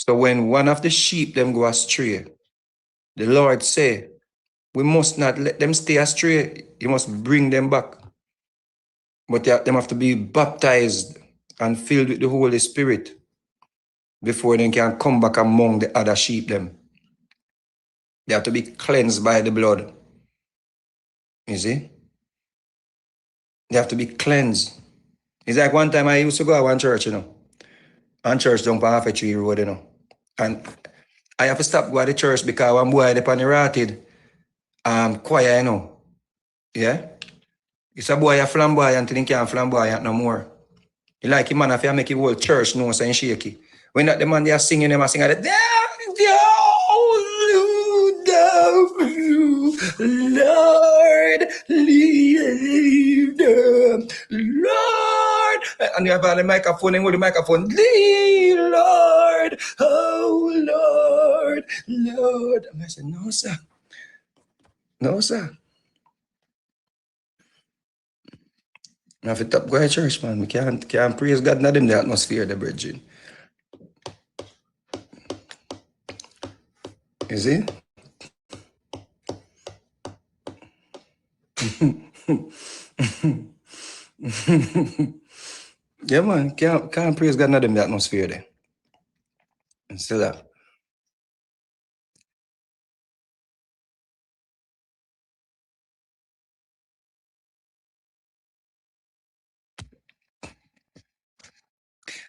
So when one of the sheep them go astray, the Lord say, we must not let them stay astray. You must bring them back. But them have to be baptized and filled with the Holy Spirit before they can come back among the other sheep them. They have to be cleansed by the blood. You see? They have to be cleansed. It's like one time I used to go to one church, you know. And church down on Half a Tree Road, you know. And I have to stop going to the church because one boy up on the ratted choir, you know. Yeah? It's a boy a flamboyant and he can't flamboyant no more. He like him man if you make the whole church know so shaky. When that the man they are singing them, I sing at the Lord, lead them, Lord. And you have the microphone and with the microphone, lead, Lord, oh Lord, Lord. And I said, no, sir. No, sir. I have to top go to church, man. We can't praise God not in the atmosphere, the brethren. You see? Yeah, man. Can't praise God not in the atmosphere there. And still that.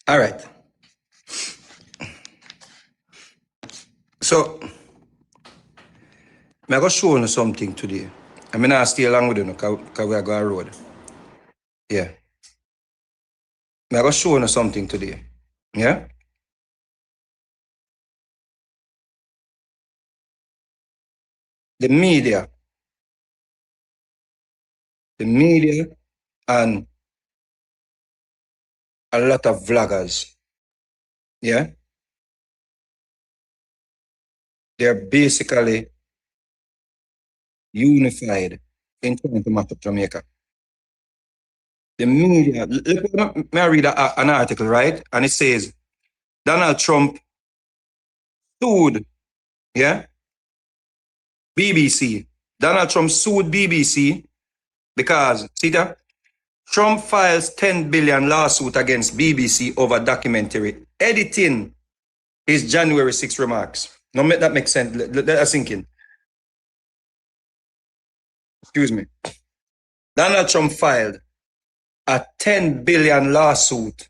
All right. So, I'm going to show you something today. I'm going to stay along with you because we are going road. Yeah. I'm going to show you something today. Yeah? The media and a lot of vloggers, yeah? They're basically unified in trying to match up Jamaica. The media, may I read an article, right? And it says, Donald Trump sued, yeah? BBC. Donald Trump sued BBC because, see that? Trump files 10 billion lawsuit against BBC over documentary editing his January 6 remarks. No, that makes sense. Let us sink in. Excuse me. Donald Trump filed a 10 billion lawsuit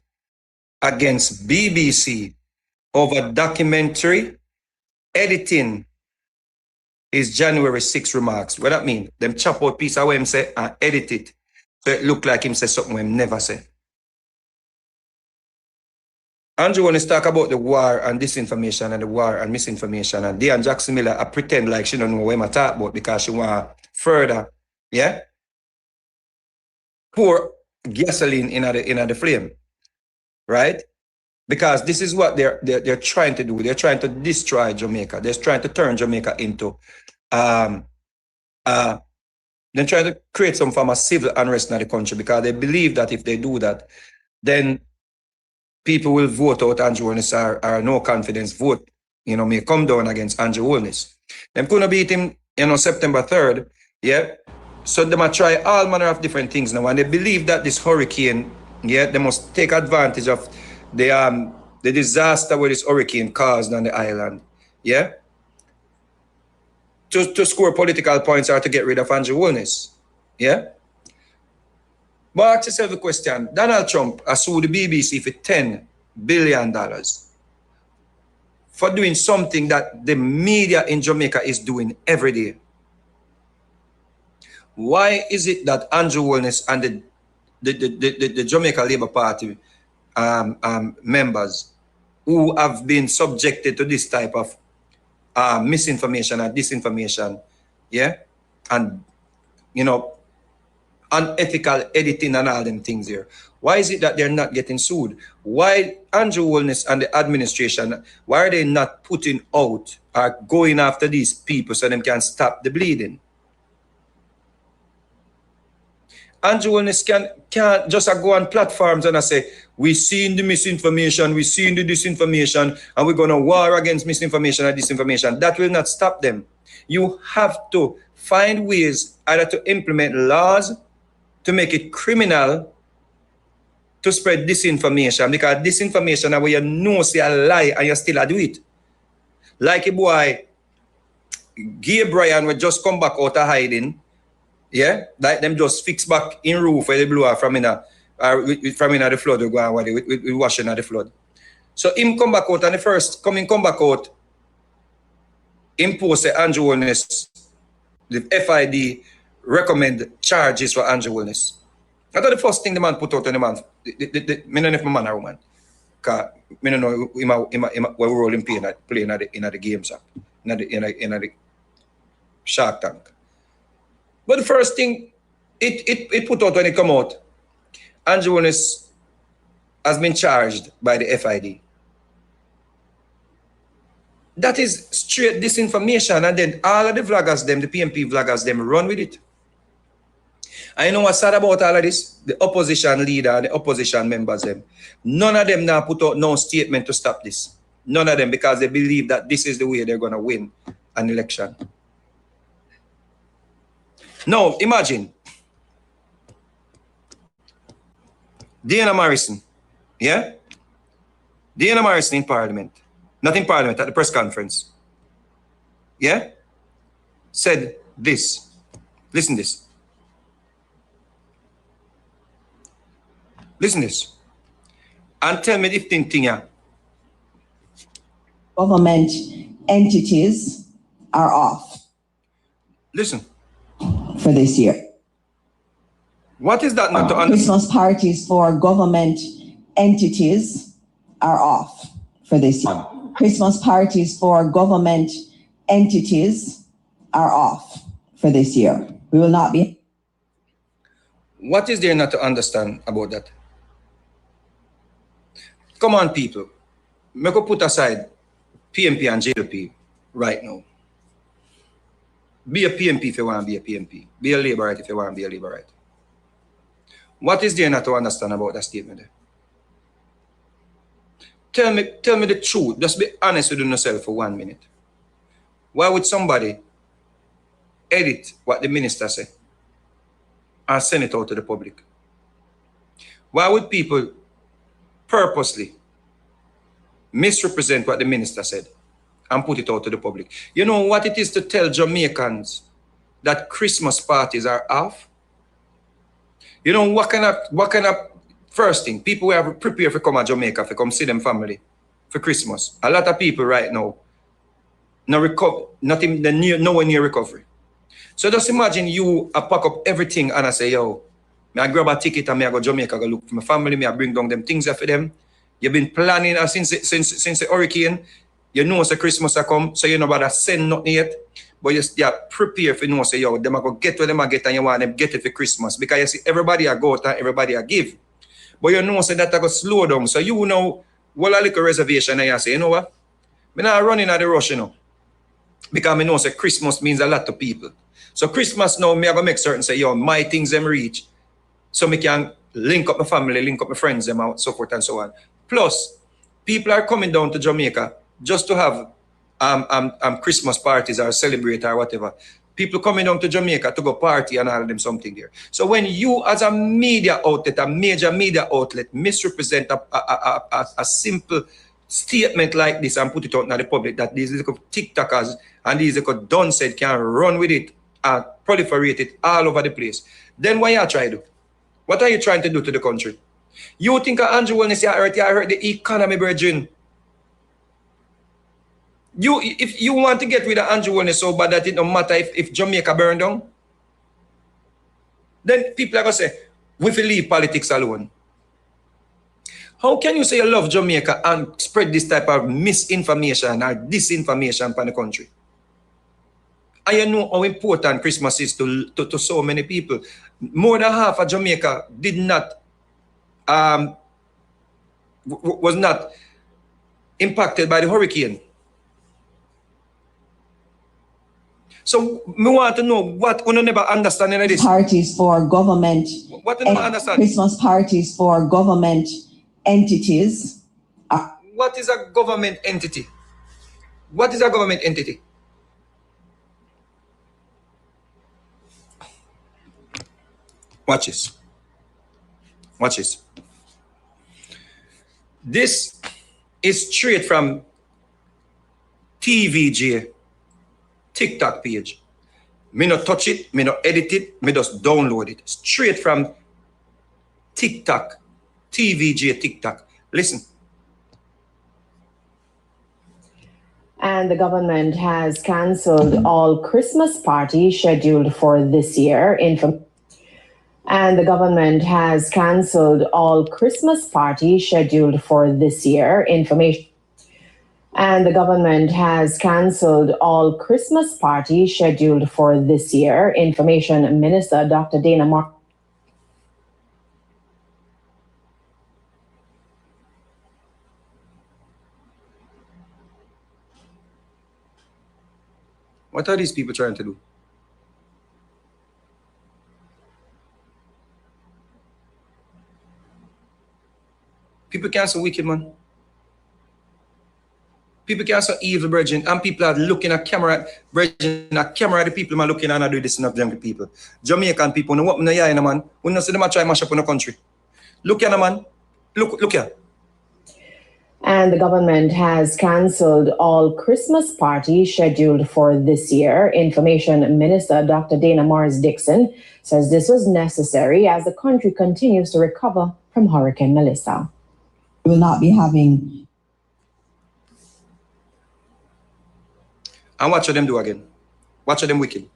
against BBC over documentary editing his January 6 remarks. What that mean? Them chop out piece of what him say and edit it so it look like him say something him never say. Andrew want to talk about the war and disinformation and the war and misinformation, and Diane Jackson Miller I pretend like she don't know what I talk about because she want further, yeah, pour gasoline in the flame, right? Because this is what they're trying to do. They're trying to destroy Jamaica. They're trying to turn Jamaica into they're trying to create some form of civil unrest in the country because they believe that if they do that, then people will vote out Andrew Holness or no confidence vote, may come down against Andrew Holness. Them couldn't beat him, September 3rd, yeah? So they might try all manner of different things now, and they believe that this hurricane, yeah, they must take advantage of the disaster where this hurricane caused on the island, yeah? To score political points or to get rid of Andrew Holness, yeah? But ask yourself the question, Donald Trump has sued the BBC for $10 billion for doing something that the media in Jamaica is doing every day. Why is it that Andrew Holness and the Jamaica Labour Party members who have been subjected to this type of misinformation and disinformation, yeah, and unethical editing and all them things here, why is it that they're not getting sued? Why Andrew Holness and the administration, why are they not putting out or going after these people so they can stop the bleeding? Andrew Holness can't just go on platforms and say, we seen the misinformation, we seen the disinformation, and we're going to war against misinformation and disinformation. That will not stop them. You have to find ways either to implement laws to make it criminal to spread disinformation, because disinformation is where you know say a lie and you still do it. Like a boy, Gay Brian will just come back out of hiding. Yeah, like them just fix back in roof where they blew out from in the flood, we go on with washing at the flood. So him come back out, and the first come back out, impose Andrew Holness, the FID recommend charges for Andrew Holness. I thought the first thing the man put out on the man, I don't know if my man or woman, because I don't know what role him playing in the games, in the Shark Tank. But the first thing it put out when it come out, Andrew Holness has been charged by the FID. That is straight disinformation, and then all of the vloggers, the PMP vloggers, run with it. I know what's sad about all of this? The opposition leader and the opposition members, none of them now put out no statement to stop this. None of them, because they believe that this is the way they're going to win an election. Now, imagine Diana Morrison, yeah? Diana Morrison in Parliament, not in Parliament, at the press conference, yeah? Said this. Listen this. Listen this. And tell me if thing here. Government entities are off. Listen. For this year. What is that not to understand? Christmas parties for government entities are off for this year. Christmas parties for government entities are off for this year. We will not be. What is there not to understand about that? Come on, people. Make us put aside PMP and JLP right now. Be a PMP if you want to be a PMP. Be a Labourite if you want to be a Labourite. What is there not to understand about that statement there? Tell me the truth. Just be honest with yourself for 1 minute. Why would somebody edit what the minister said and send it out to the public? Why would people purposely misrepresent what the minister said and put it out to the public? You know what it is to tell Jamaicans that Christmas parties are off? You know what kind of first thing, people will have prepare for come to Jamaica, for come see them family for Christmas. A lot of people right now, nowhere near recovery. So just imagine you pack up everything and I say, yo, I grab a ticket and I go to Jamaica, go look for my family, I bring down them things for them. You've been planning since the hurricane. You know it's Christmas a come, so you know about to send nothing yet. But you are prepared for say, yo, them are going to get what them are get and you want them get it for Christmas. Because you see, everybody are go out and everybody are give. But you know say that I go slow down. So you know, well, a little reservation and you say, you know what? I'm not running at the rush, you know. Because I know say Christmas means a lot to people. So Christmas now, me I go make certain say, yo, my things them reach. So me can link up my family, link up my friends, them out, so forth and so on. Plus, people are coming down to Jamaica just to have Christmas parties or celebrate or whatever. People coming down to Jamaica to go party and all them something there. So when you as a media outlet, a major media outlet, misrepresent a simple statement like this and put it out in the public that these little TikTokers and these little done said can run with it and proliferate it all over the place, then what you try to do? What are you trying to do to the country? You think Andrew Holness hurt the economy, brethren? If you want to get rid of Andrew Holness so bad that it don't matter if Jamaica burn down, then people are going to say, we will leave politics alone. How can you say you love Jamaica and spread this type of misinformation or disinformation for the country? And you know how important Christmas is to so many people. More than half of Jamaica did not, was not impacted by the hurricane. So me want to know what you never understand in this. Parties for government. What you never understand? Christmas parties for government entities. What is a government entity? What is a government entity? Watch this. Watch this. This is straight from TVJ TikTok page. Me not touch it, me not edit it, me just download it. Straight from TikTok, TVJ TikTok. Listen. And the government has cancelled all Christmas parties scheduled for this year. And the government has cancelled all Christmas parties scheduled for this year. And the government has cancelled all Christmas parties scheduled for this year. Information Minister Dr. Dana Mark. What are these people trying to do? People can't so wicked, man. People can't so evil, brethren. And people are looking at camera, brethren, at camera, the people are looking and do this enough young people. Jamaican people, no what me yeah, man. We not see them try mash up on the country. Look here, man. Look here. And the government has cancelled all Christmas parties scheduled for this year. Information Minister Dr. Dana Morris-Dixon says this was necessary as the country continues to recover from Hurricane Melissa. We will not be having. And watch them do again. Watch them wicked.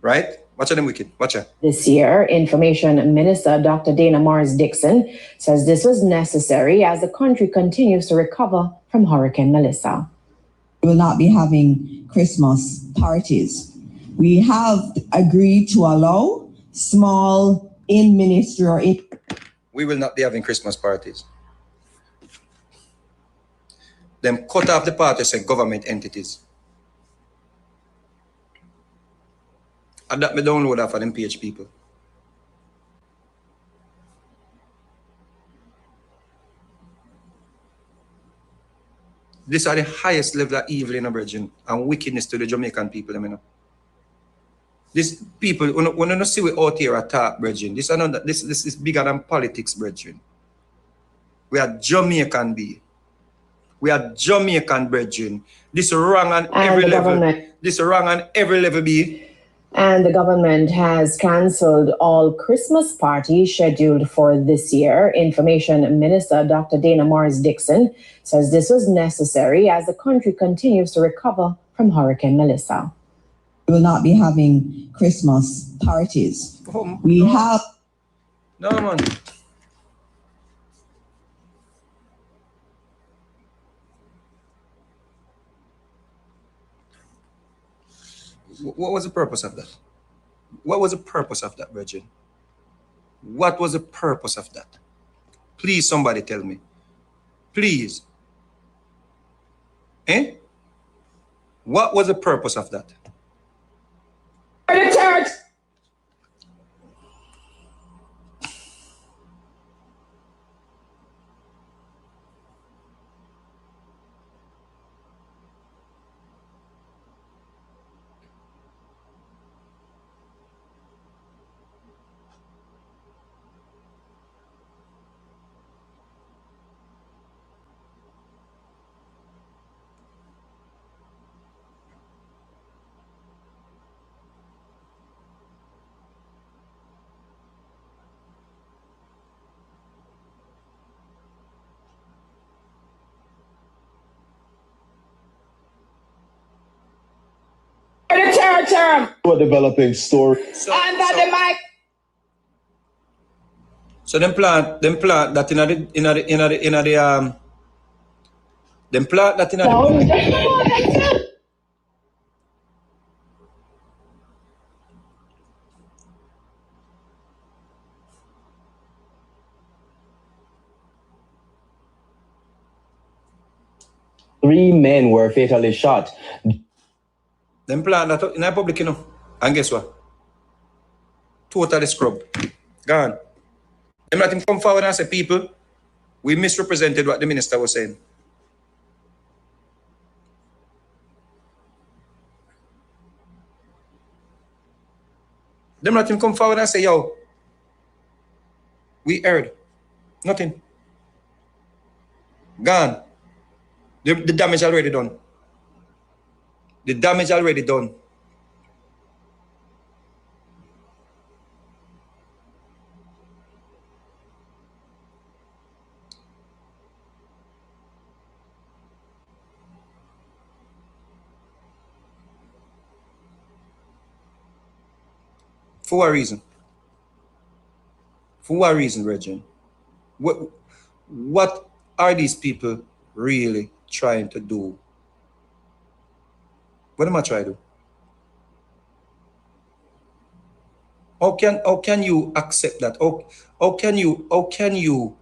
Right? Watch them wicked. Watch her. This year, Information Minister Dr. Dana Morris-Dixon says this was necessary as the country continues to recover from Hurricane Melissa. We will not be having Christmas parties. We have agreed to allow small in-ministry or in. We will not be having Christmas parties. Them cut off the parties and government entities. And that me download that for them PH people. These are the highest level of evil in a virgin and wickedness to the Jamaican people. You know. These people, when you see we out here attack, brethren, this is bigger than politics, brethren. We are Jamaican, be. We are Jamaican, brethren. This wrong on every level. This wrong on every level, be. And the government has cancelled all Christmas parties scheduled for this year. Information Minister Dr. Dana Morris-Dixon says this was necessary as the country continues to recover from Hurricane Melissa. We will not be having Christmas parties. We have. No, man. What was the purpose of that? What was the purpose of that, Virgin? What was the purpose of that? Please, somebody tell me. Please. Eh? What was the purpose of that? The church. We're developing story. So them plant that in the them plant that in the 3 men were fatally shot. Them plant that in the public, you know. And guess what? Totally scrub. Gone. Them let him come forward and say, people, we misrepresented what the minister was saying. Them let him come forward and say, yo, we heard. Nothing. Gone. The damage already done. The damage already done. For what reason? For what reason, Reggie? What are these people really trying to do? What am I trying to do? How can you accept that? How can you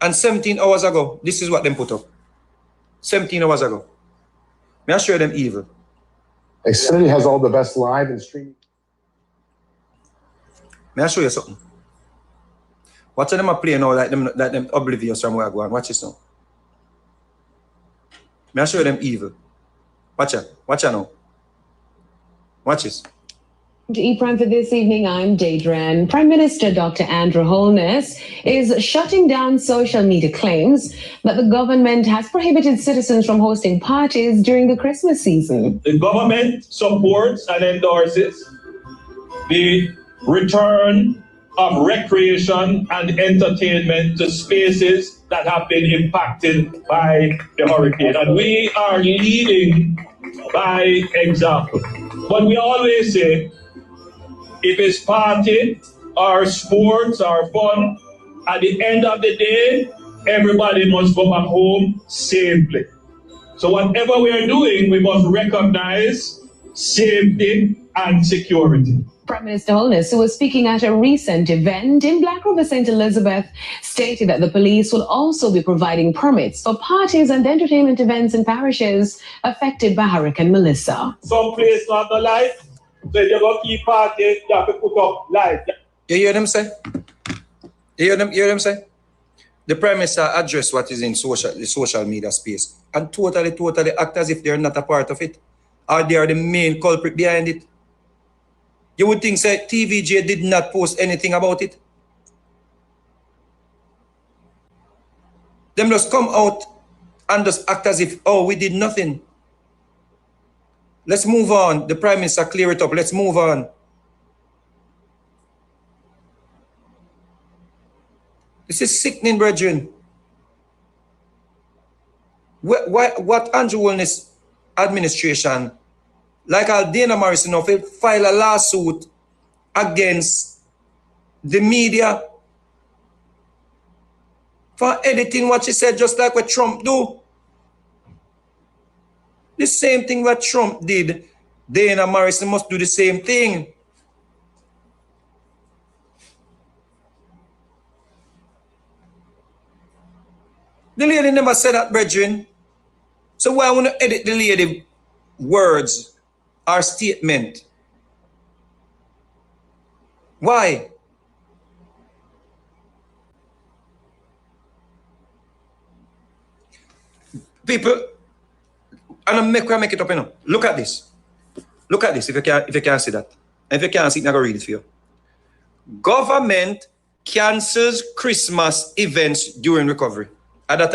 and 17 hours ago, this is what them put up. 17 hours ago. May I show them evil? Xfinity has all the best live and streaming. May I show you something? Watch them play now like them oblivious from where I go on. Watch this now. May I show them evil? Watch it. Watch it now. Watch this. To E-Prime for this evening, I'm Deidre. Prime Minister Dr. Andrew Holness is shutting down social media claims that the government has prohibited citizens from hosting parties during the Christmas season. The government supports and endorses the return of recreation and entertainment to spaces that have been impacted by the hurricane. And we are leading by example. But we always say, if it's party or sports or fun, at the end of the day, everybody must go back home safely. So whatever we are doing, we must recognize safety and security. Prime Minister Holness, who was speaking at a recent event in Black River, St. Elizabeth, stated that the police will also be providing permits for parties and entertainment events in parishes affected by Hurricane Melissa. Some place not the light, so if you go keep party, you have to put up light. You hear them say? You hear them say? The Prime Minister addressed what is in the social media space and totally act as if they're not a part of it, or they are the main culprit behind it. You would think, say, TVJ did not post anything about it. Them just come out and just act as if, oh, we did nothing. Let's move on. The Prime Minister clear it up. Let's move on. This is sickening, brethren. What Andrew Holness administration, like Aldana Morrison, will file a lawsuit against the media for editing what she said, just like what Trump do. The same thing what Trump did, Dana Morrison must do the same thing. The lady never said that, brethren. So why I want to edit the lady words or statement? Why? People, and I'm make it up, you know. Look at this. Look at this if you can see that. And if you can't see it, I'm gonna read it for you. Government cancels Christmas events during recovery. And that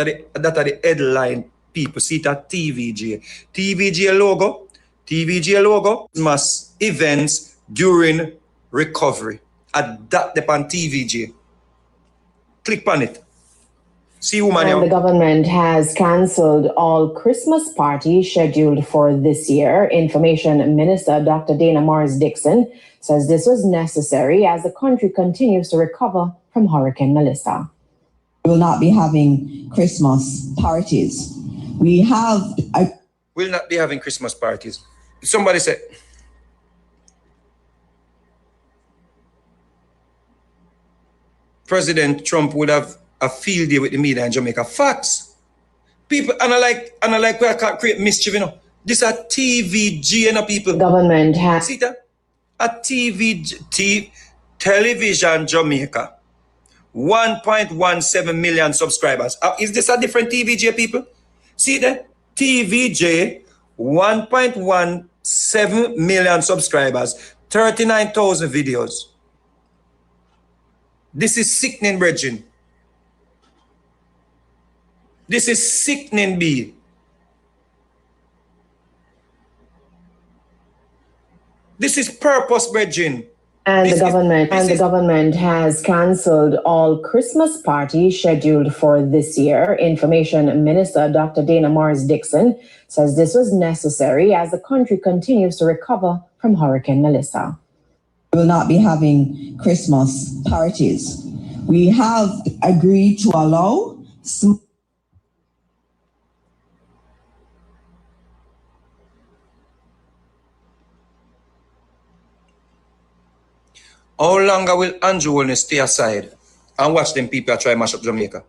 are the headline people see it at TVJ. TVJ logo, Christmas events during recovery. At that depend TVJ. Click on it. See woman. And the government has cancelled all Christmas parties scheduled for this year. Information Minister Dr. Dana Morris Dixon says this was necessary as the country continues to recover from Hurricane Melissa. We will not be having Christmas parties. We will not be having Christmas parties. Somebody said, President Trump would have a field day with the media in Jamaica. Facts. People, and I like where I can't create mischief, you know. This are TVG, you know, people. Government has... See that? A Television Jamaica. 1.17 million subscribers. Is this a different TVJ, people? See that? TVJ, 1.17 million subscribers, 39,000 videos. This is sickening, brethren. This is sickening, B. This is purpose, brethren. And the government has cancelled all Christmas parties scheduled for this year. Information Minister Dr. Dana Morris-Dixon says this was necessary as the country continues to recover from Hurricane Melissa. We will not be having Christmas parties. We have agreed to allow How long will Andrew Wilner stay aside and watch them people try to mash up Jamaica?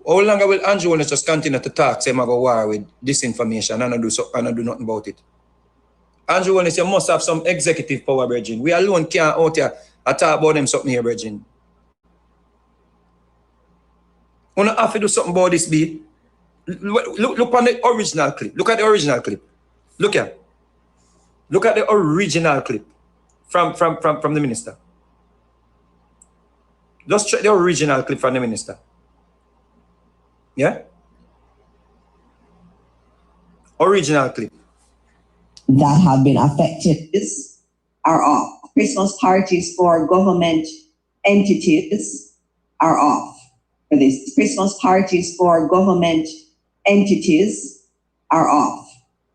How long will Andrew Wilner just continue to talk, say I go war with disinformation and I do nothing about it? Andrew Wilner, you must have some executive power, brethren. We alone can't out here and talk about them something here, brethren. You don't have to do something about this, B. Look on the original clip. Look at the original clip. Look here. Look at the original clip from the minister. Just check the original clip from the minister. Yeah? Original clip. That have been affected are off. Christmas parties for government entities are off for this. Christmas parties for government entities are off.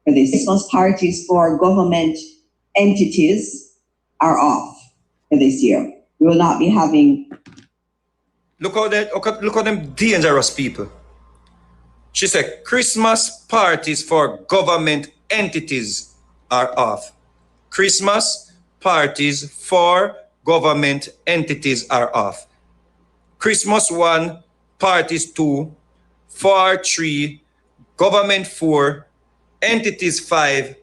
For this. Christmas parties for government entities are off for this year. We will not be having. Look how them dangerous people. She said Christmas parties for government entities are off. Christmas parties for government entities are off. Christmas 1, parties 2, 4, 3, government 4, entities 5,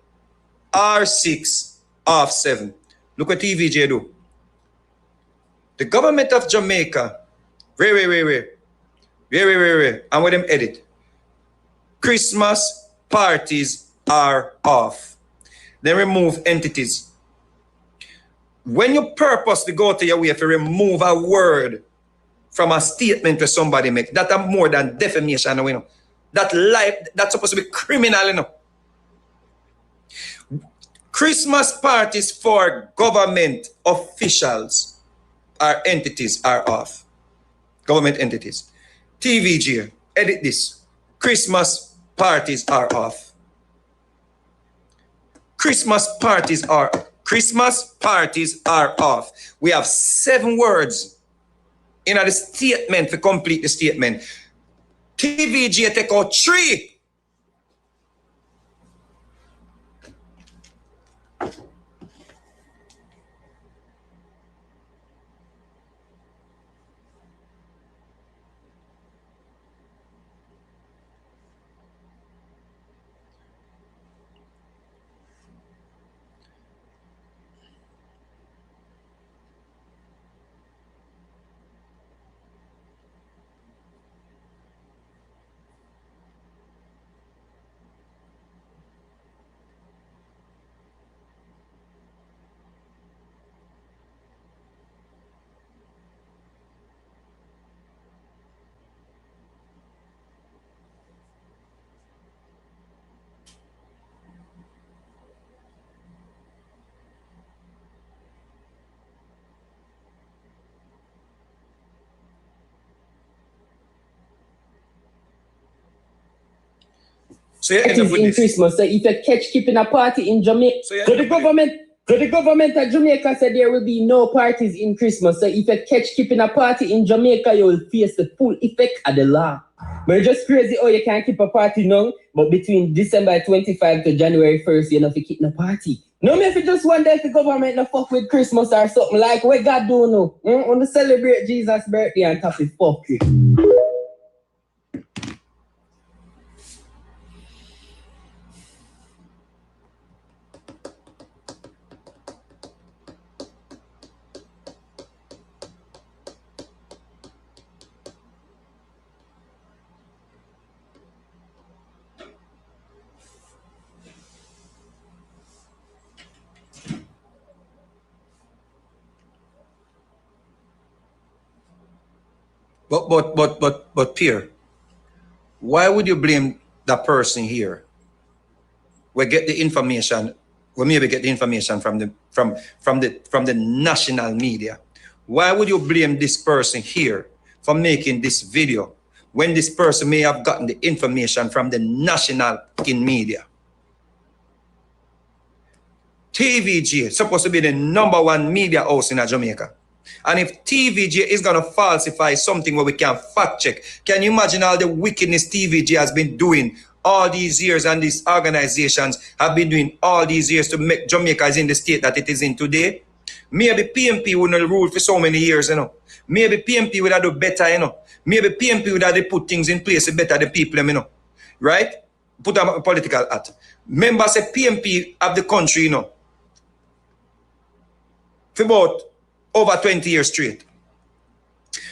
R6, off 7. Look what TVJ do. The government of Jamaica, and with them edit. Christmas parties are off. Then remove entities. When you purposely go to your way to remove a word from a statement that somebody make, that's more than defamation, you know. That's supposed to be criminal, you know. Christmas parties for government officials or entities are off. Government entities. TVG, edit this. Christmas parties are off. Christmas parties are off. We have 7 words in the statement to complete the statement. TVG take out 3. So you end up with in this. Christmas. So if you catch keeping a party in Jamaica, So the government of Jamaica said there will be no parties in Christmas. So if you catch keeping a party in Jamaica, you will face the full effect of the law. But it's just crazy how you can't keep a party now, but between December 25 to January 1st, you know, if you keep a party. No, me if it just one day if the government no fuck with Christmas or something like what God do no. On to celebrate Jesus' birthday and top it fuck you. But Pierre, why would you blame the person here? We get the information, we maybe get the information from the national media. Why would you blame this person here for making this video when this person may have gotten the information from the national media? TVG is supposed to be the #1 media house in Jamaica. And if TVG is going to falsify something where we can fact check, can you imagine all the wickedness TVG has been doing all these years and these organizations have been doing all these years to make Jamaica is in the state that it is in today? Maybe PMP wouldn't rule for so many years, you know. Maybe PMP would have do better, you know. Maybe PMP would have put things in place better than people, you know. Right? Put a political hat. Members say PMP of the country, you know, for about over 20 years straight.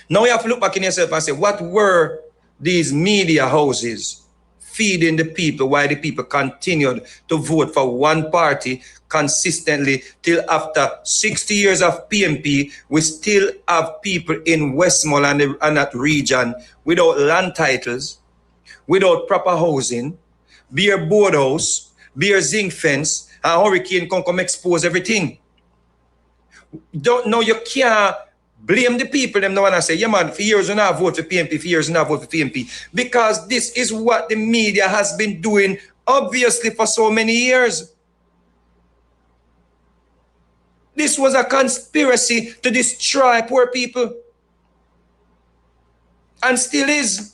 Now you have to look back in yourself and say, what were these media houses feeding the people while the people continued to vote for one party consistently till after 60 years of PMP, we still have people in Westmoreland and that region without land titles, without proper housing, bare board house, bare zinc fence, and hurricane come expose everything. Don't know, you can't blame the people them now and I say, yeah man, for years you not vote for PMP, for years you not vote for PMP. Because this is what the media has been doing obviously for so many years. This was a conspiracy to destroy poor people. And still is.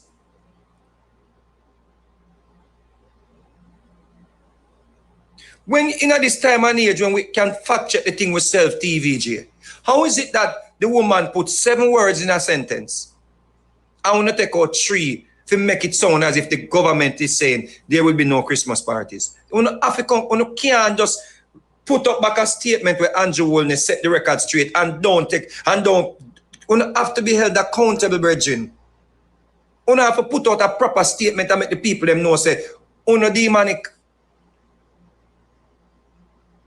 When in this time and age when we can fact check the thing with TVG, how is it that the woman put 7 words in a sentence? I want to take out 3 to make it sound as if the government is saying there will be no Christmas parties. You can't just put up back a statement where Andrew Wolney set the record straight and don't have to be held accountable, brethren. You have to put out a proper statement and make the people them know say, demonic.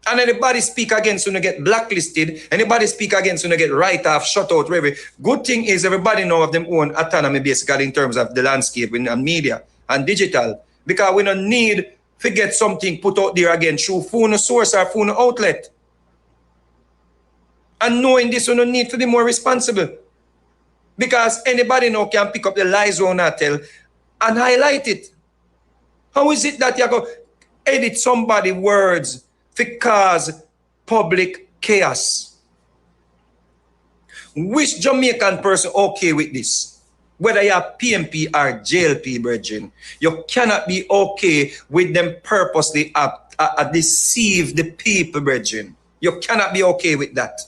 And anybody speak against you get blacklisted, anybody speak against you get write-off, shut out, whatever. Good thing is everybody know of them own autonomy basically in terms of the landscape and media and digital. Because we don't need to get something put out there again through phone source or phone outlet. And knowing this, we don't need to be more responsible. Because anybody now can pick up the lies we not tell and highlight it. How is it that you go edit somebody's words to cause public chaos? Which Jamaican person okay with this? Whether you are PMP or JLP, brethren, you cannot be okay with them purposely deceive the people, brethren. You cannot be okay with that.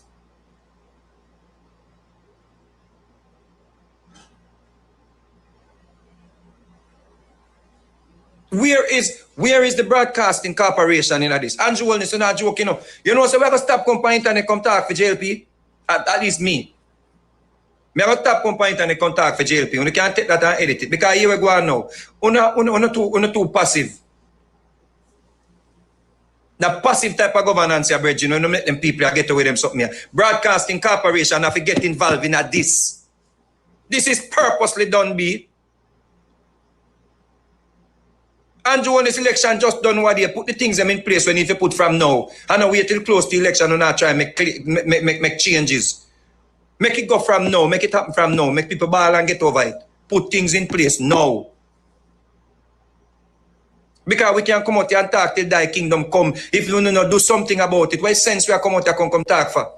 Where is the broadcasting corporation in this? Andrew Wellness, you're not joking. You know, so we have to stop company internet come talk for JLP. At least me. We have to stop company internet come talk for JLP. You can't take that and edit it. Because here we go on now. You're too passive. The passive type of governance, brethren, you know, make them people get away with them something here. Broadcasting corporation have to get involved in this. This is purposely done, B. Andrew on this election just done what they put the things them in place we need to put from now. And now wait till close to the election and not try and make changes. Make it go from now, make it happen from now, make people ball and get over it. Put things in place now. Because we can come out here and talk till thy kingdom come. If you do not do something about it, what sense we are come out here and come talk for?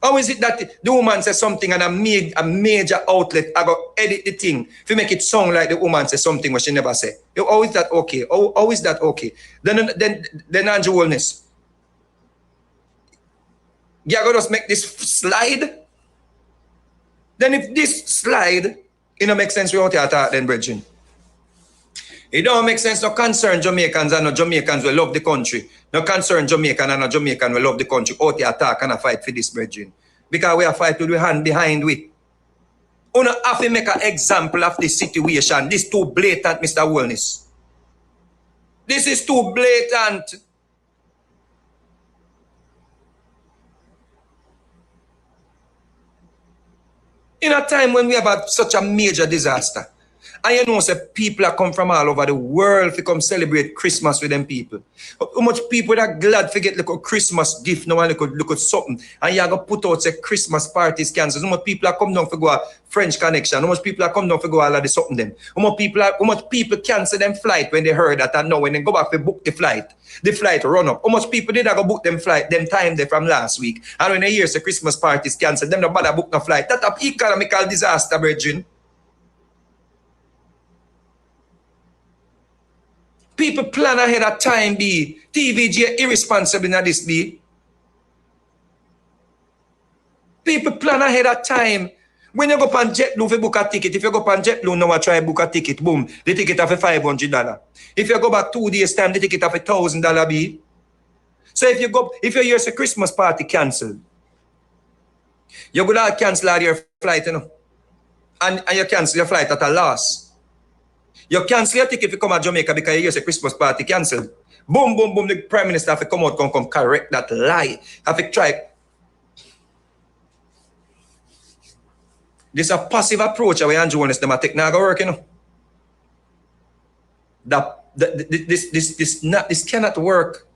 How is it that the woman says something and a major outlet I go edit the thing to make it sound like the woman says something what she never said? How is that okay? How is that okay? Then Andrew Wellness. You gotta just make this slide. Then if this slide, it don't make sense without your thought then, brethren. It don't make sense no concern Jamaicans and no Jamaicans will love the country. No concern Jamaican and no Jamaican will love the country. Out your attack and a fight for this, brethren. Because we are fighting with hand behind we. You don't have to make an example of this situation. This is too blatant, Mr. Wellness. This is too blatant. In a time when we have had such a major disaster, and you know, say people are come from all over the world to come celebrate Christmas with them people. How much people are glad to get like a Christmas gift now and look at something, and you are going to put out say Christmas parties cancelled. How much people are come down for go a French connection? How much people are come down for go all of the something them? How much people cancel them flight when they heard that, and now when they go back to book the flight run up. How much people did go book them flight, them time there from last week? And when they hear the Christmas parties cancelled, them no bother book no flight. That's an economical disaster, brethren. People plan ahead of time, be. TVG irresponsible in this, be. People plan ahead of time. When you go on JetBlue to book a ticket, if you go on JetBlue now and try book a ticket, boom, the ticket of $500. If you go back 2 days time, the ticket of $1,000 be. So if you hear a Christmas party cancelled, you go to cancel all your flight, you know, and you cancel your flight at a loss. You cancel your ticket if you come to Jamaica because you hear a Christmas party cancelled. Boom, boom, boom, the Prime Minister have to come out, come correct that lie. Have to try. This is a passive approach where Andrew Wellness them take now go work, you know. This cannot work.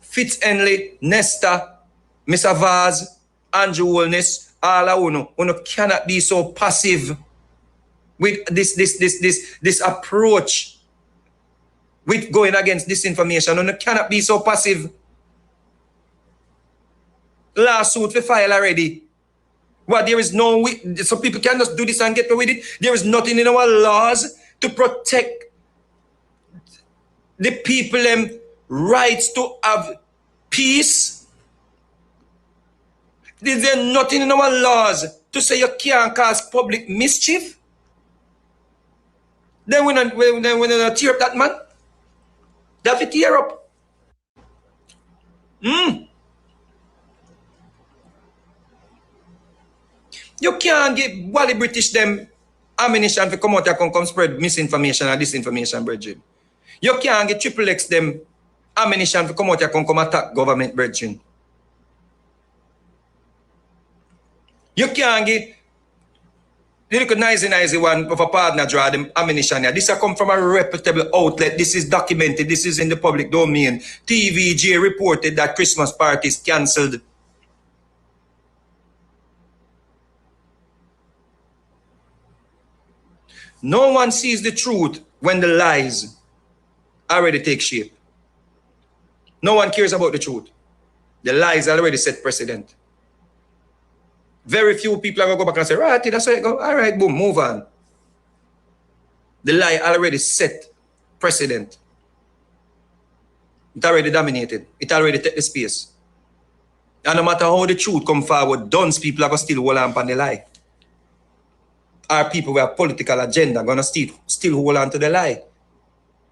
Fitz-Henley, Nesta, Mr. Vaz, Andrew Wellness, all of uno cannot be so passive with this approach with going against disinformation. Uno cannot be so passive. Lawsuit we file already. What, there is no way, so people can just do this and get away with it. There is nothing in our laws to protect the people rights to have peace. Is there nothing in our laws to say you can't cause public mischief? Then when you tear up that man, they have to tear up. You can't give Wally British them ammunition to come out and come spread misinformation and disinformation, brethren. You can't get Triple X them ammunition to come out and come attack government, brethren. You can't get the little nice one of a partner draw them ammunition here. This has come from a reputable outlet. This is documented. This is in the public domain. TVG reported that Christmas parties cancelled. No one sees the truth when the lies already take shape. No one cares about the truth. The lies already set precedent. Very few people are going to go back and say, right, that's how it go. All right, boom, move on. The lie already set precedent. It already dominated. It already took the space. And no matter how the truth come forward, dunce people are going to still hold on the lie. Our people with a political agenda going to still hold on to the lie.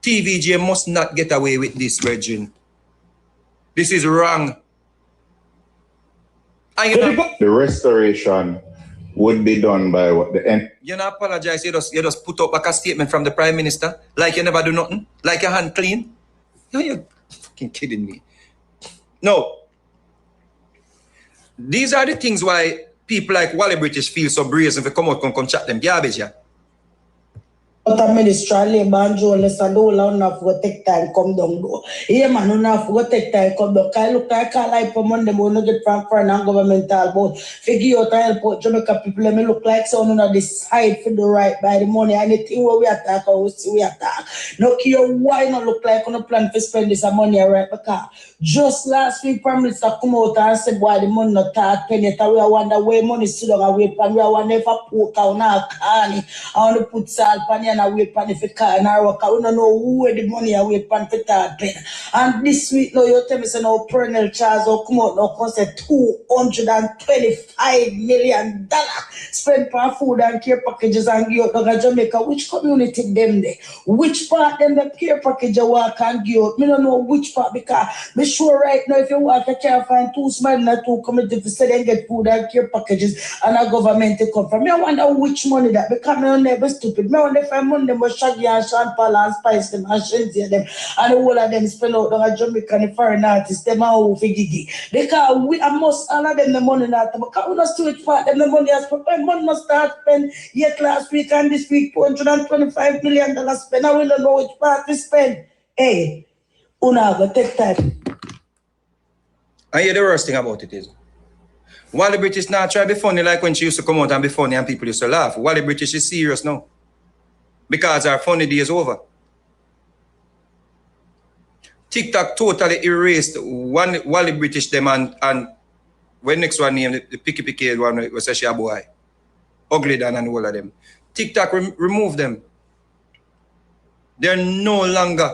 TVJ must not get away with this, brethren. This is wrong. The restoration would be done by what the end. You not apologize, you just put up a statement from the Prime Minister, like you never do nothing, like your hand clean. You're fucking kidding me. No. These are the things why people like Wally British feel so brazen if they come out and come chat them garbage, yeah. But a minister and labor and journalists and all enough go take time come down though. Yeah man, enough go take time come down. Can look like I like for Monday we no get from foreign and governmental but figure out and help out Jamaica people let me look like someone on decide for the right by the money. Anything where we attack or we see we attack. No care why not look like on a plan for spend this money right because just last week Prime Minister come out and said why the money not talk penny. We wonder where money sit down and wait and we wonder if a poke out now can I want to put salt pan and I wait pan if it can or work. We don't know where the money I wait pan for that pen. And this week now you tell me say now Colonel Charles will come out now cost $225 million spent for food and care packages and give out to Jamaica. Which community them there? Which part them the care package you walk and give out? Me don't know which part because me sure right now if you walk you can't find two small and two community to say they get food and care packages and a government to come from. Me I wonder which money that because me never stupid. Me wonder if I money was Shaggy and Sean Paul and Spice them and Shenzi them and the whole of them spend out on Jamaica and the foreign artists them and who figgy. Because we I must all of them the money not because we not still it for them the money as for money must start spend yet last week and this week $225 million spend. I will not know which part to spend. Hey, una go take time. And yeah, the worst thing about it is, while the British now try to be funny like when she used to come out and be funny and people used to laugh, while the British is serious now. Because our funny day is over. TikTok totally erased one while the British them and when next one name, the picky one was a share boy. Ugly Dan and all of them. TikTok remove them. They're no longer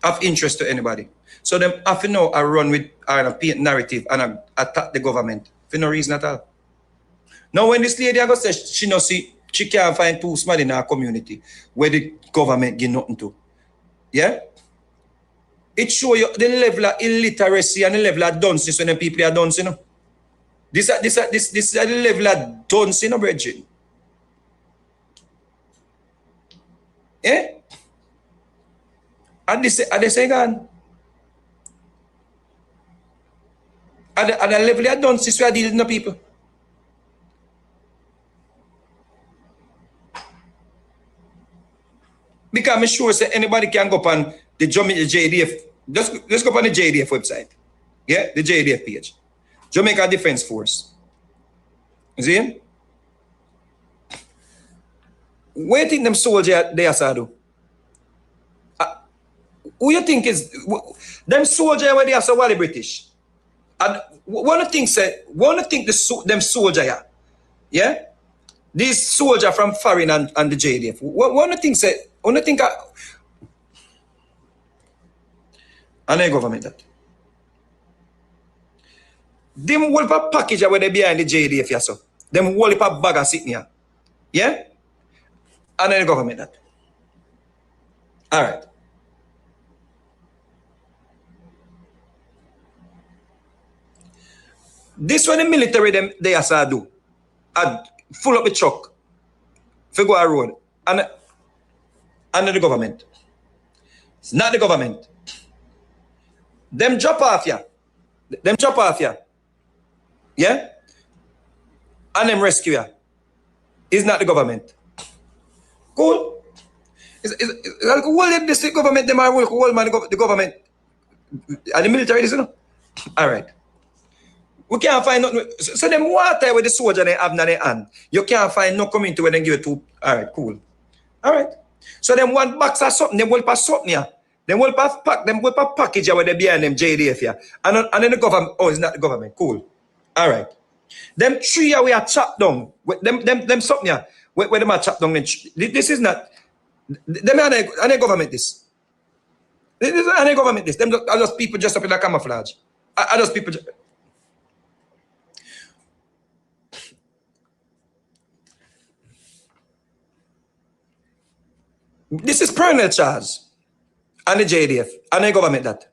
of interest to anybody. So them have to know I run with a paint narrative and attack the government for no reason at all. Now when this lady I go say she no see she can't find too smart in her community where the government give nothing to. Yeah? It show you the level of illiteracy and the level of dunces when the people are dunce, you know. This is the level of dunce, you know, brethren. Eh? And they say again. At the level of dunces we are dealing with people. Because I'm sure say anybody can go up on the JDF. Let's go up on the JDF website. Yeah, the JDF page. Jamaica Defense Force. You see? Where you think them soldiers they are do? Who you think is them soldiers where they are so well the British? And one of the things them soldiers, yeah? These soldiers from foreign and the JDF. One of the things and the government that. Them whole pa package where they behind the JDF, yeah, so. Them whole pa bag and sitting here. Yeah? And the government that. Alright. This one the military them they as do. Full up the truck. For go a road. And the government. It's not the government. Them drop off ya. Them drop off ya. Yeah? And them rescue ya. It's not the government. Cool. Well, this government, them are whole man, the government. And the military, you know? Alright. We can't find nothing. So them water with the soldier they have in their hand. You can't find no community when they give it to. Alright, cool. Alright. So them one box or something, them will pass something here. Them will pass pack, them will pass package where they behind them JDF here. And then the government, oh, it's not the government. Cool. Alright. Them tree we are chopped down. Them something here. Where them are chopped down. This is not. Them are the government this. This is not the government this. Them are just people dressed up in a camouflage. Are just people. This is Colonel Charles and the JDF and the government that.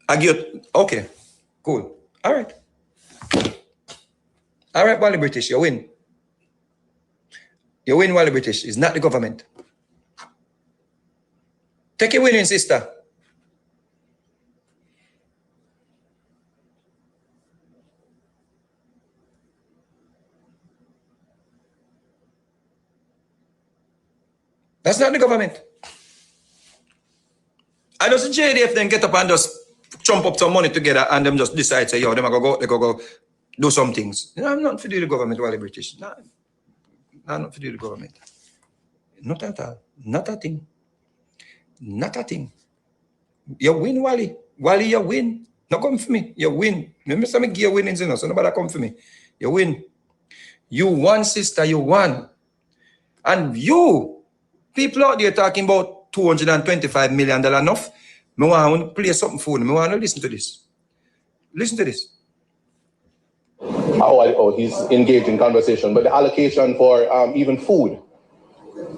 I get okay, cool. All right, Wally British, you win. You win, Wally British. It's not the government. Take a winning, sister. That's not the government. I just JDF then get up and just chump up some money together and them just decide, say, yo, them go do some things. You know, I'm not for the government while the British. No, I'm not for the government. Not at all. Not a thing. Not a thing. You win, Wally. Wally, you win. Not come for me. You win. Remember some gear winnings, you know, so nobody come for me. You win. You won, sister, you won. And you, people out there talking about $225 million enough, I want to play something for you. I want to listen to this. Listen to this. He's engaged in conversation, but the allocation for even food,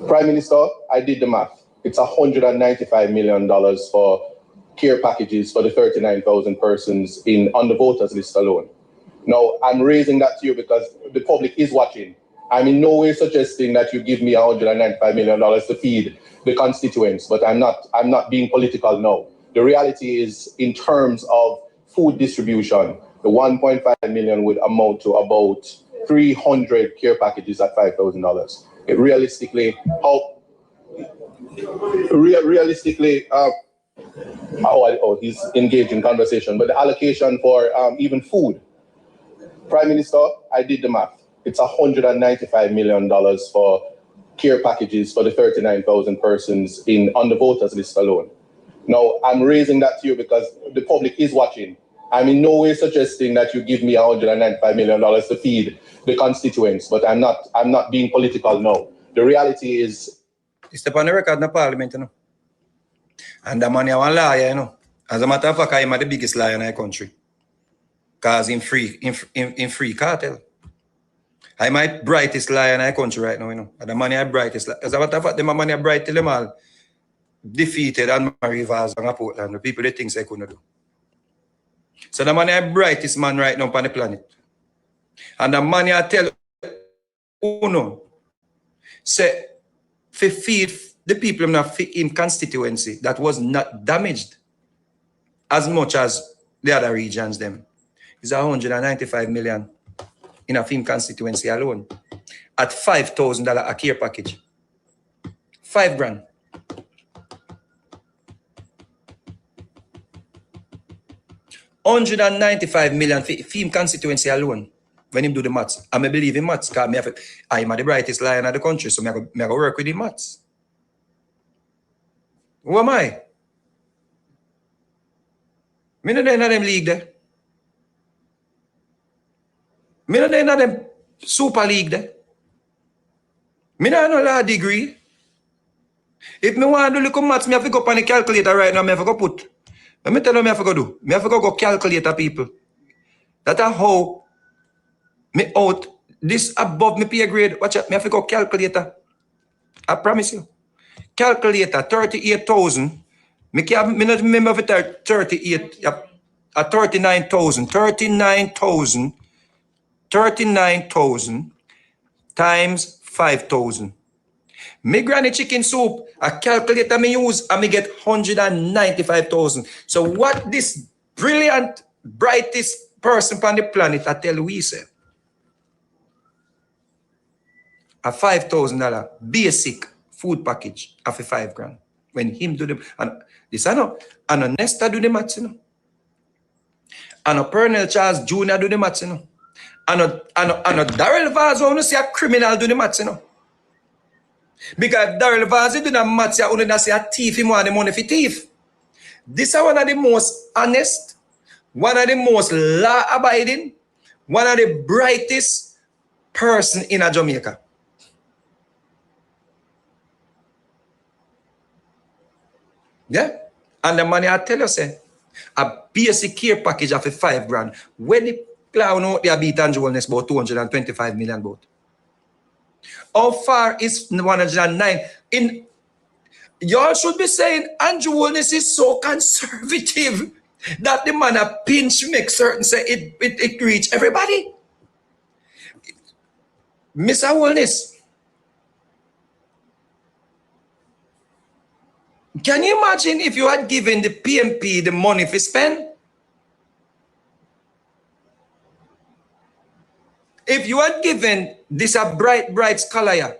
Prime Minister, I did the math. It's $195 million for care packages for the 39,000 persons on the voters list alone. Now, I'm raising that to you because the public is watching. I'm in no way suggesting that you give me $195 million to feed the constituents, but I'm not being political now. The reality is, in terms of food distribution, the 1.5 million would amount to about 300 care packages at $5,000. He's engaged in conversation, but the allocation for even food, Prime Minister, I did the math. It's $195 million for care packages for the 39,000 persons on the voters list alone. Now, I'm raising that to you because the public is watching. I'm in no way suggesting that you give me $195 million to feed the constituents, but I'm not being political now. The reality is, it's the record in the parliament, you know. And the man is a liar, you know. As a matter of fact, I'm the biggest liar in the country. Because in free cartel. I'm my brightest liar in the country right now, you know. And the man is the brightest liar. As a matter of fact, the man is bright till them all defeated and Rivers and Portland. The people they think they couldn't do. So the man is the brightest man right now on the planet. And the man I tell Uno, say, to feed the people in constituency that was not damaged as much as the other regions them. It's 195 million in a film constituency alone at $5,000 a care package. 5 grand. $195 million for film constituency alone. When him do the maths, I may believe in maths because I'm the brightest lion in the country, so I go work with the maths. Who am I? Me not in them league there. Me not in them super league there. Me not no law degree. If me want to do little maths, me have to go on the calculator right now, me have to go put. Let me tell you me have to go do. Me have to go calculator people. That's how me out this above me pay grade. Watch out, me have to go calculator. I promise you. Calculator 38,000. Me not remember if it's 38 39,000. 39,000 times 5,000. Me granny chicken soup, a calculator me use and me get 195,000. So what this brilliant, brightest person on the planet I tell we say? A $5,000 basic food package of a 5 grand. When him do them, and this I know, and a Nesta do the maths, you know. And a Pernell Charles Jr. do the maths, you know. And a Darrell Vaz, when you see a criminal do the maths, you know. Because Darrell Vaz do the maths, you know, say a thief, he want the money for thief. This is one of the most honest, one of the most law-abiding, one of the brightest person in a Jamaica. Yeah? And the money I tell you, say, a basic care package of a 5 grand. When the clown out there beat Andrew Wellness about 225 million boat. How far is 109? Y'all should be saying Andrew Wellness is so conservative that the man a pinch make certain say it reach everybody. Mr. Wellness, can you imagine if you had given the PMP the money for spend? If you had given this a bright scholar,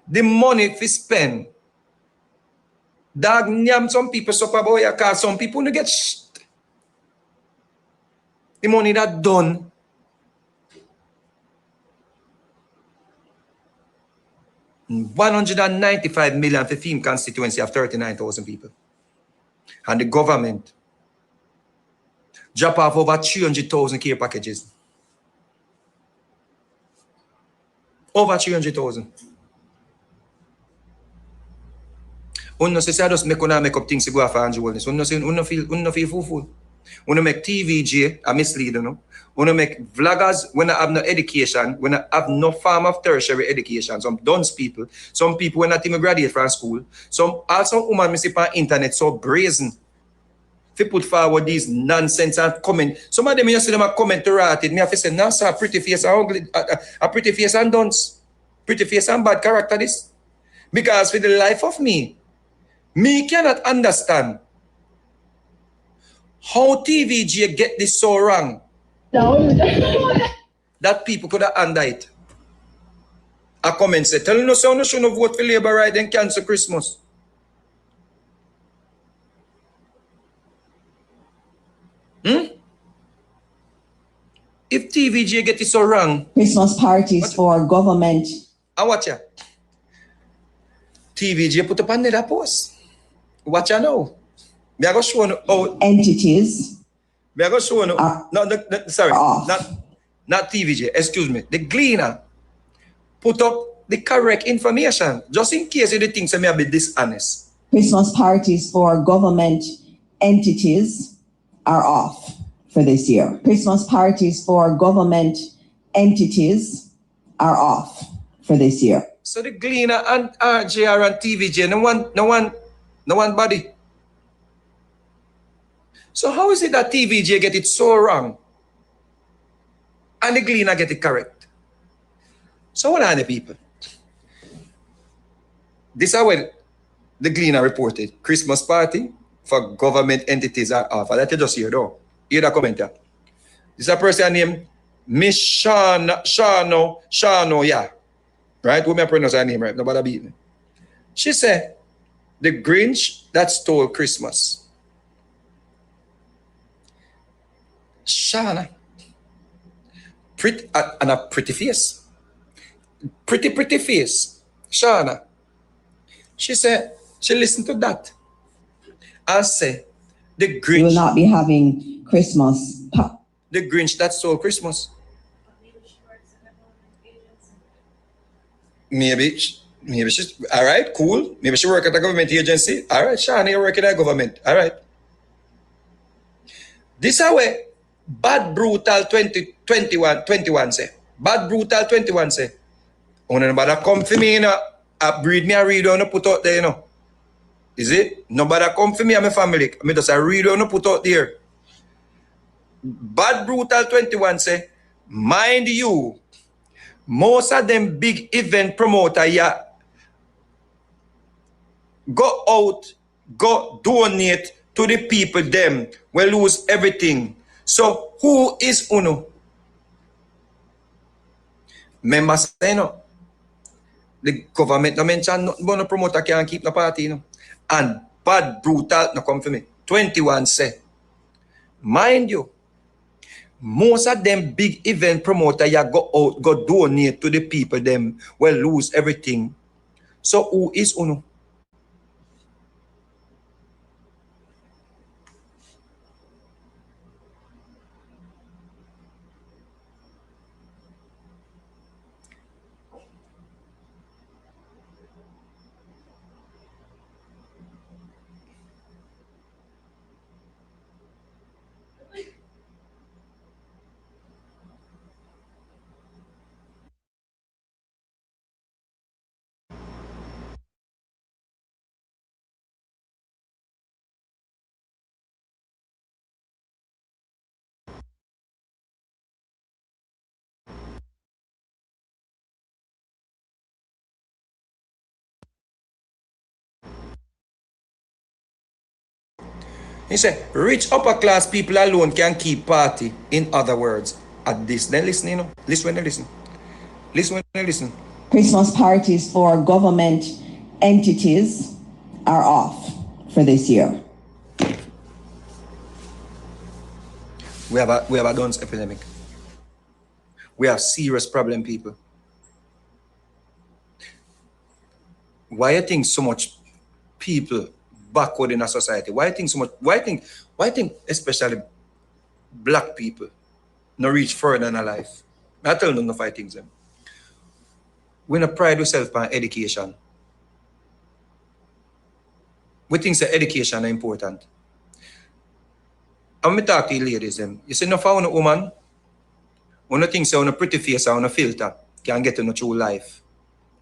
The money if spend. Dog nyam some people suffer boy cause some people no get the money that done. $195 million for FEMA constituency of 39,000 people. And the government drop off over 300,000 care packages. Over 300,000. Uno say I just make up things to go after Andrew Wellness. Uno feel fool. Uno make TVJ a mislead, you know. Uno make vloggers when I have no education, when I have no form of tertiary education. Some dunce people, some people when not even graduate from school. Some also woman me see on internet so brazen. If you put forward these nonsense and comment, some of them you see them a comment to write it. Me have to say, no sir, pretty face and ugly, a pretty face and dunce. Pretty face and bad character this. Because for the life of me cannot understand how TVG get this so wrong. That people could have under it. A comment say, tell no sound no shouldn't vote for Labour right then cancel Christmas. If TVG get it so wrong. Christmas parties for government. I watch ya. TVG put up another post. Watch ya now. Me I go show you how entities. Me I go show you. Sorry, not TVG. Excuse me. The Gleaner put up the correct information just in case you think me a bit dishonest. Christmas parties for government entities are off for this year. Christmas parties for government entities are off for this year. So the Gleaner and RJR and TVJ, no one body. So how is it that TVJ get it so wrong and the Gleaner get it correct? So what are the people? This is what the Gleaner reported. Christmas party for government entities are off. Let you just hear though. Hear the comment here. This is a person named Miss Shano, yeah. Right? Who may I pronounce her name right? Nobody beat me. She said, the Grinch that stole Christmas. Shana. Pretty, and a pretty face. Pretty face. Shana. She said, she listened to that. I say, the Grinch. You will not be having Christmas. The Grinch that stole Christmas. Maybe she's, all right, cool. Maybe she work at a government agency. All right, Shana, you work at a government. All right. This is way Bad Brutal 21 say. Bad Brutal 21 say. Nobody come for me, you know. I breed me, I read on put out there, you know. Is it? Nobody come for me and my family. I just I read on put out there. Bad Brutal 21 say, mind you, most of them big event promoter, yeah, go out, go donate to the people, them will lose everything. So who is Uno? Remember say no. The government no mention nothing but no promoter can't keep the party, you know. And Bad Brutal no come for me. 21 say, mind you, most of them big event promoter ya go out, go donate to the people, them will lose everything. So who is Uno? He said, rich upper class people alone can keep party. In other words, at this, then listen, you know. Listen when they listen. Listen when they listen. Christmas parties for government entities are off for this year. We have a guns epidemic. We have serious problem, people. Why you think so much people backward in our society? Why you think so much? Why you think especially black people no reach further in our life? I tell them no fight things them. We no pride ourselves on education. We think that education is important. And I talk to you ladies them. You see, no for a woman, one think say on a pretty face or on a filter can get in a true life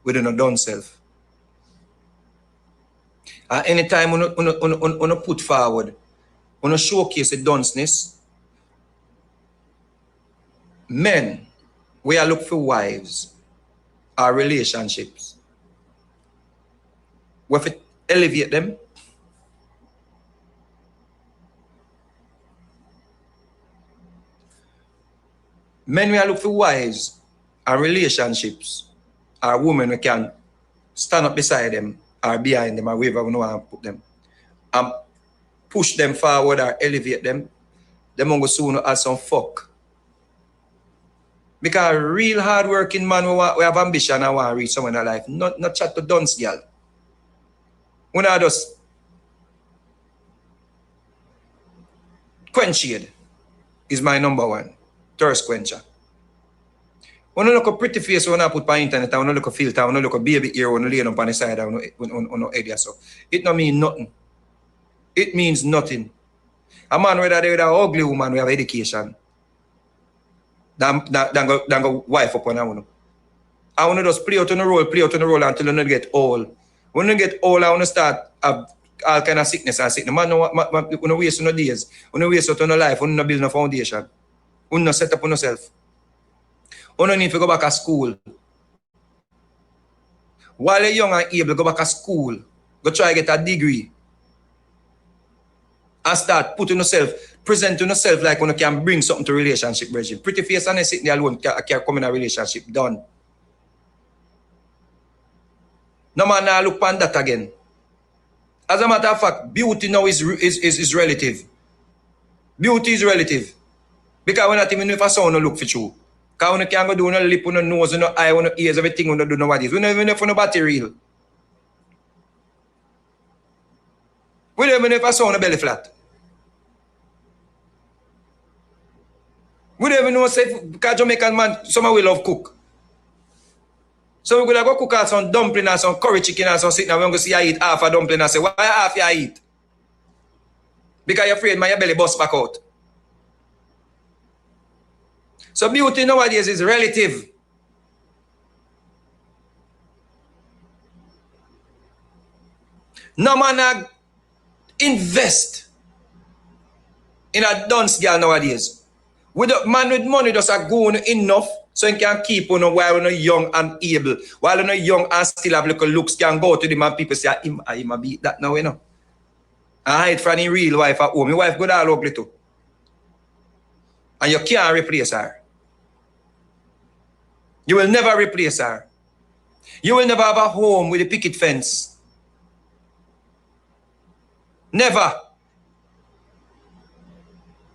within a done self. Anytime on put forward, on showcase the dunceness, men, we are look for wives, our relationships. We have to elevate them. Men, we are look for wives, our relationships, our women, we can stand up beside them, or behind them, or wherever we want to put them, and push them forward or elevate them. Them won't go soon as some fuck. Because a real hard-working man, we have ambition and want to reach someone in life. Not chat to dunce, girl. We not just quench shade is my number one. Thirst quencher. When you look a pretty face, when I put on internet, when you look a filter, when you look a baby ear, when you lay on the side, on the head, so it don't mean nothing. It means nothing. A man whether they with an ugly woman, we have education. Than go wife upon a woman. I want to just play out on the role until you get old. When you get old, I want to start all kind of sickness and sickness. Man, when you waste on days, when you waste on your life, when you build a foundation, when you set up on yourself. You don't need to go back to school. While you're young and able, go back to school. Go try to get a degree. And start putting yourself, presenting yourself like when you can bring something to relationship, Bridget. Pretty face and sitting there alone can come in a relationship. Done. No man now look upon that again. As a matter of fact, beauty now is relative. Beauty is relative. Because we're not even if a son look for you. Because when you can't go do no lip, no nose, no eye, no ears, everything when you do no what is. We don't even know if no body real. We don't even know if a son belly flat. We don't even know say because Jamaican man, some we love cook. So we're gonna go cook out some dumpling and some curry chicken and some sitting and we're gonna see you eat half a dumpling and say, why half you eat? Because you're afraid your belly bust back out. So beauty nowadays is relative. No man invest in a dunce girl nowadays. With a man with money just a good enough so he can keep on while you're young and able. While you're young and still have little looks can go to them and people say, him a beat that now, you know. And hide from his real wife at home. My wife good all ugly too. And you can't replace her. You will never replace her. You will never have a home with a picket fence. Never.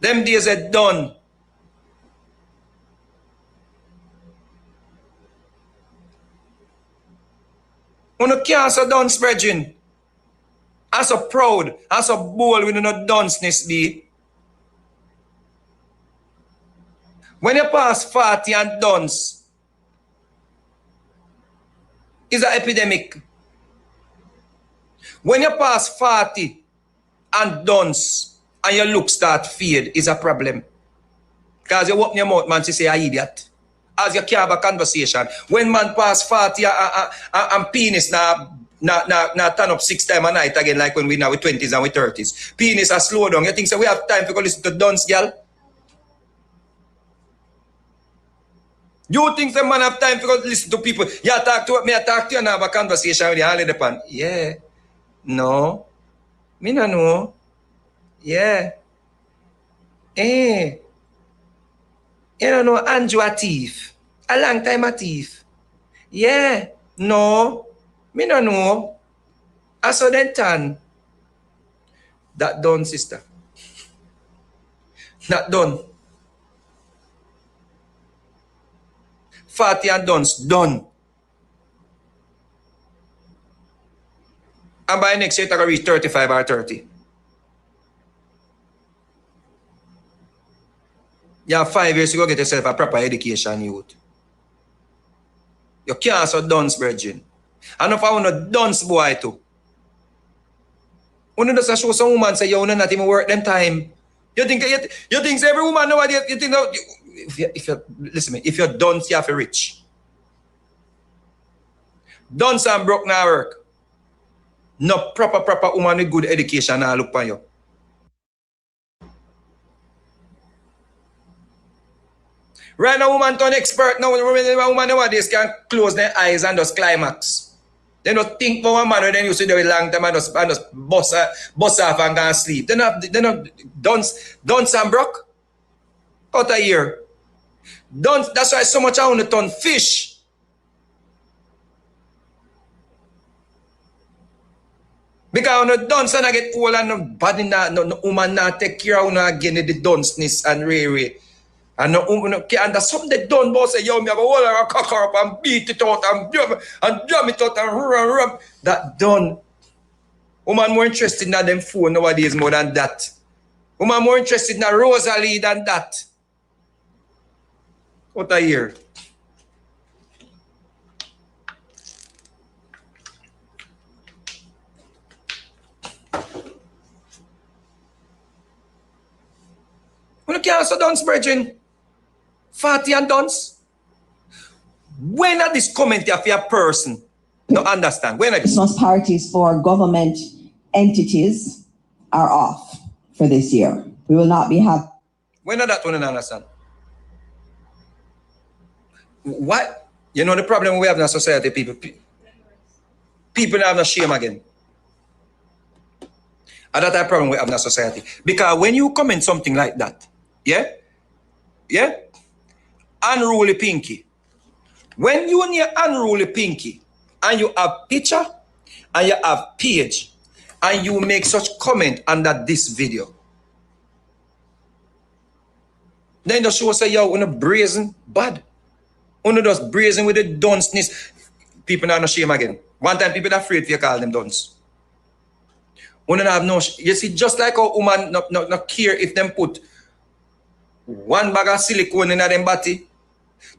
Them days are done. When you can't so done spreading, and so proud, and so bold with no dunceness be. When you pass 40 and dunce, it's an epidemic. When you pass 40 and dunce, and your look start fade, is a problem. Because you open your mouth, man, to say you're idiot. As you can't have a conversation. When man pass 40 and penis now turn up 6 times a night again, like when we now with 20s and with 30s. Penis are slow down. You think so we have time to go listen to dunce, girl? You think some man have time to go listen to people? You talk to me, I talk to you and have a conversation with you all in the pan. Yeah. No. Me no know. Yeah. Eh. You don't know Andrew a thief. A long time a thief. Yeah, no, me no know. I saw them tan. That done, sister. That done. 40 and done. And by next year, it's going to reach 35 or 30. You have 5 years to go get yourself a proper education, youth. You can't so dunce, virgin. And if I want a dunce boy too. When you just show some woman say, you not even work them time. You think every woman nowadays, you think, if you listen to me, if you're dunce, you have to rich. Dunce and broke now work. No proper woman with good education now look for you. Right now, woman turn expert now. Woman nowadays can close their eyes and just climax. They don't think for one man when they used to do it long time and just bust off and go and sleep. They not dunce and broke. Out a year. Dunce, that's why so much I want to turn fish. Because when the dunce and I get old and nobody no woman not take care of again the dunceness and ray. And there's something they done, boss say, yo, me have a whole lot of cock up and beat it out and drum it out and run. That done. Woman more interested in them phone nowadays more than that. Woman more interested in a Rosalie than that. What a year. When you can't so dance, virgin. 40 and dunce. When are this comment of your person? No understand. When are this? Christmas parties for government entities are off for this year. We will not be having. When are that one and understand? What? You know the problem we have in our society, people. People have no shame again. And that's the problem we have in our society. Because when you comment something like that, yeah? Unruly pinky. When you and your unruly pinky and you have picture and you have page and you make such comment under this video, then the show say, yo, una brazen bad. Una just brazen with the dunceness. People not no shame again. One time people are afraid if you call them dunce. Una have no, you see, just like a woman not care if them put one bag of silicone in them body.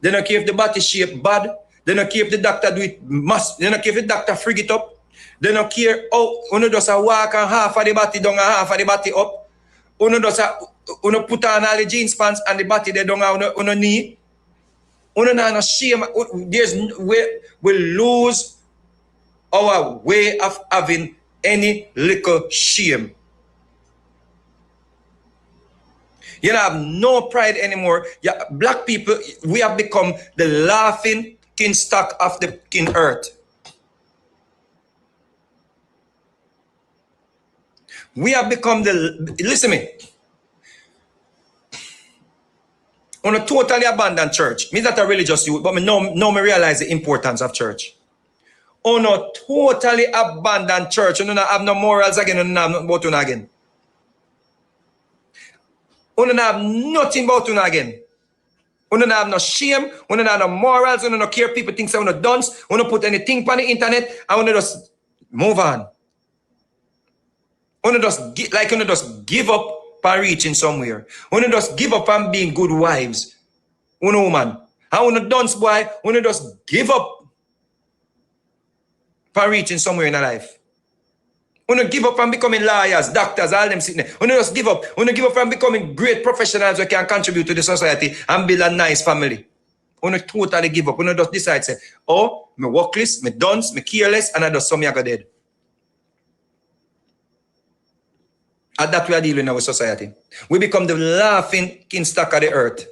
They don't care if the body shape bad. They don't care if the doctor do it must. They don't care if the doctor frig it up. They don't care how uno does a walk and half of the body down and half of the body up. Uno does a put on all the jeans pants and the body they down on knee. Uno no shame. We lose our way of having any little shame. You don't have no pride anymore. Yeah, black people, we have become the laughing king stock of the king earth. We have become listen to me. On a totally abandoned church. Me that a religious youth, but me me realize the importance of church. On a totally abandoned church, you don't have no morals again, you don't have nothing about you again. You don't have nothing about you again. You don't have no shame, you don't have no morals, you don't care people think so, you don't dance, you don't put anything on the internet, and you just move on. You don't just give up by reaching somewhere. You don't just give up on being good wives. You know, man. And you don't dance, boy, you don't just give up by reaching somewhere in life. You don't give up on becoming lawyers, doctors, all them sitting there. You don't just give up. You don't give up on becoming great professionals who can contribute to the society and build a nice family. You don't totally give up. You don't just decide, say, oh, me workless, me dance, me careless, and I just saw me I go dead. And that we are dealing in our society. We become the laughing king stock of the earth.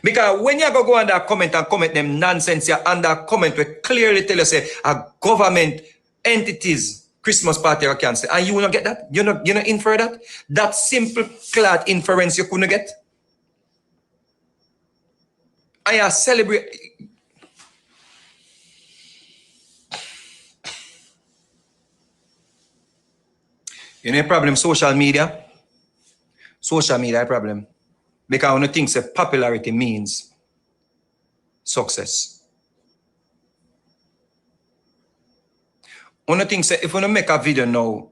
Because when you go under comment and comment them nonsense, you're under comment we clearly tell you say a government entities Christmas party you cancel. And you will not get that? You not infer that? That simple clad inference you couldn't get? And you celebrate. You know the problem, social media? Social media problem. Because one thinks that popularity means success. One thinks that if we make a video now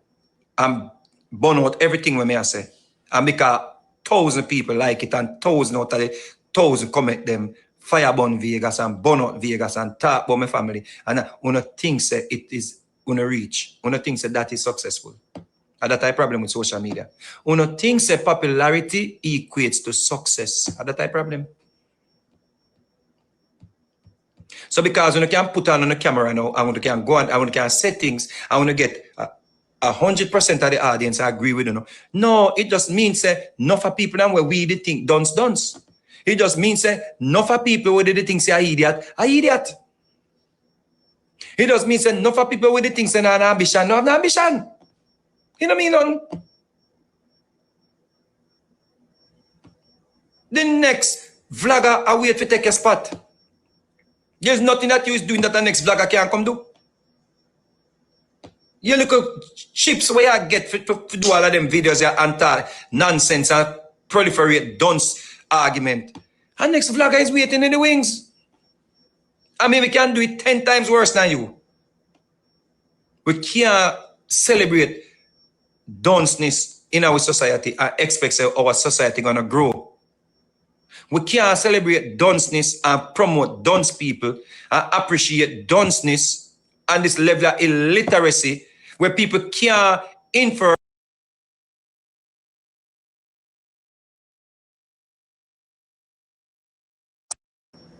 and burn out everything we may say, and make 1,000 people like it and 1,000 out of the 1,000 comment them, fire burn Vegas and burn out Vegas and talk about my family, and one thinks that it is gonna reach. One thinks that is successful. And that's a problem with social media. One thinks that popularity equates to success. And that's a problem. So because you can put on the camera now, and you can go on, and you can set things, and when you get 100% of the audience agree with you. No, it just means that enough of people where we did think dunce. It just means that enough of people where they think say are idiot. It just means that enough of people where they think say no ambition, no ambition. You know what I mean? The next vlogger I wait to take a spot. There's nothing that you is doing that the next vlogger can't come do. You look at chips where I get to do all of them videos and nonsense and proliferate dunce argument. And next vlogger is waiting in the wings. I mean, we can do it 10 times worse than you. We can't celebrate dunceness in our society and expect our society gonna grow. We can't celebrate dunceness and promote dunce people and appreciate dunceness and this level of illiteracy where people can't infer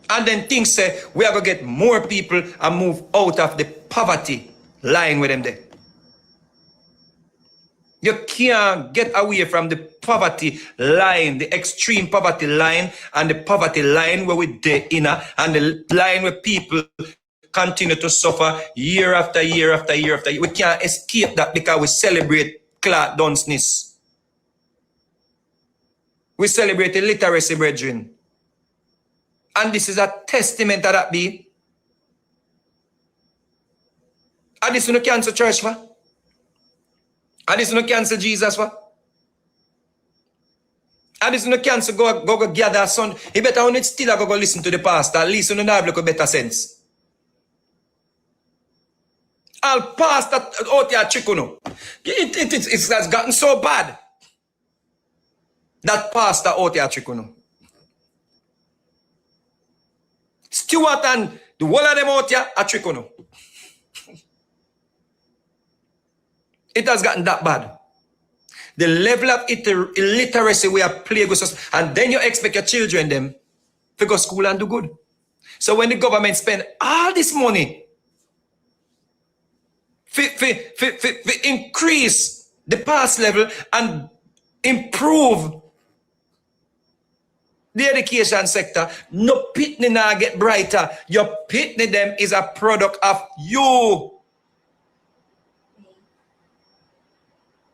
and then think say we are gonna get more people and move out of the poverty line with them there. You can't get away from the poverty line, the extreme poverty line, and the poverty line where we're there inner, and the line where people continue to suffer year after year after year after year. We can't escape that because we celebrate Clark dunceness. We celebrate illiteracy, brethren. And this is a testament to that be. And this is no cancel church for. And this is no cancel Jesus for. And this is no cancel go gather son. You better only still go listen to the pastor. At least you don't have a better sense. All pastor out here chikuno. It has gotten so bad. That pastor out here chikuno. Stewart and the whole of them out here are chikuno. It has gotten that bad. The level of illiteracy we are plagued with us, and then you expect your children them to go to school and do good. So when the government spend all this money for increase the pass level and improve the education sector, no pitney now get brighter. Your pitney them is a product of you.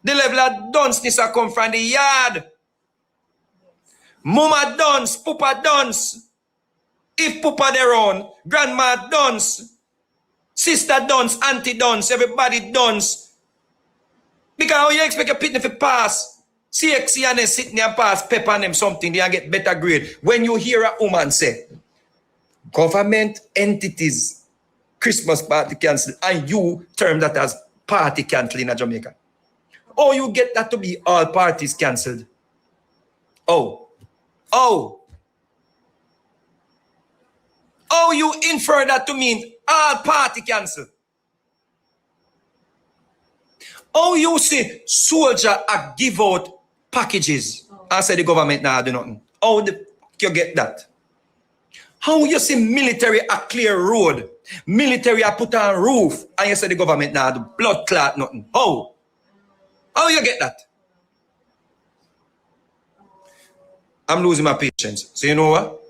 The level of dunceness come from the yard. Mama dunce, papa dunce. If papa their own, grandma dunce, sister dunce, auntie dunce, everybody dunce. Because how you expect a pitney to pass? CXC and they sitting and pass pepper on them something, they get better grade. When you hear a woman say, government entities, Christmas party cancelled, and you term that as party cancelled in Jamaica. Oh, you get that to be all parties cancelled. Oh, you infer that to mean all party cancelled. Oh, you see soldier give out packages and say the government now do nothing. Oh, you get that? How you see military a clear road, military a put on roof, and you say the government now do blood clot nothing? How you get that? I'm losing my patience. So you know what?